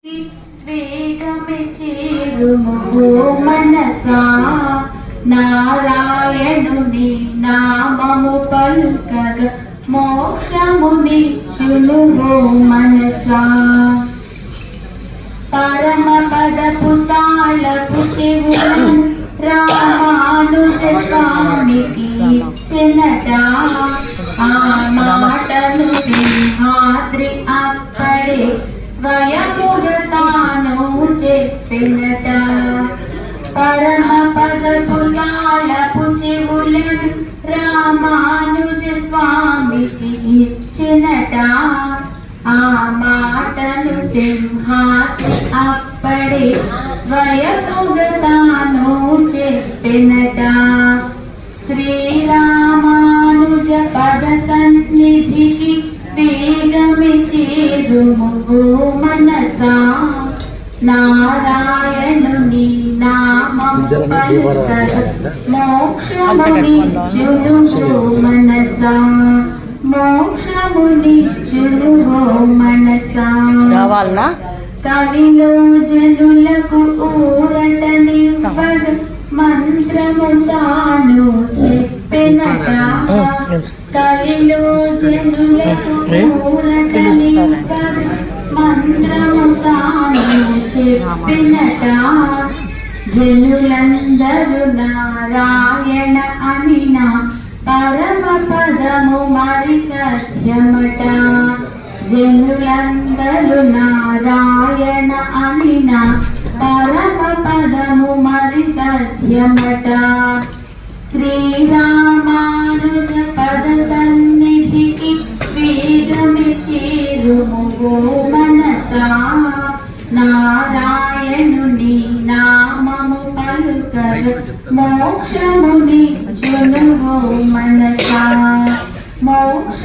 వేగమే చేరుము మనసా నారాయణుని నామము పలుకగ మోక్షమునిచ్చును మనసా పరమ పదపు తాళపు చెవులను రామానుజ స్వామికి ఇచ్చినట ఆ మాటను సింహాద్రి అప్పడే స్వయముగా తాను చెప్పినట పరమ పదపు తాళపు చెవులను రామానుజ స్వామికి ఇచ్చినట ఆ మాటను సింహాద్రి అప్పడే స్వయముగా తాను చెప్పినట శ్రీరామానుజ పద సన్నిధికి వేగమి చేరుము మనసా నారాయణుని నామము పలుకగ మోక్షమునిచ్చును మనసా మోక్షమునిచ్చును మనసా కవిలో జనులకు ఊరటనివ్వగ మంత్రము తాను చెప్పినట కలిలో జనులకు ఊరటనివ్వగ మంత్రము తాను చెప్పినట జనులందరూ నారాయణ అనినా పరమ పదము మరి కథ్యమట జనులందరూ నారాయణ అనినా పరమ పదము మరి కథ్యమట శ్రీరామానుజ పద సన్నిధికి వేగమి చేరుము మనసా నారాయణుని నామము పలుకగ మోక్షమునిచ్చును మనసా మోక్ష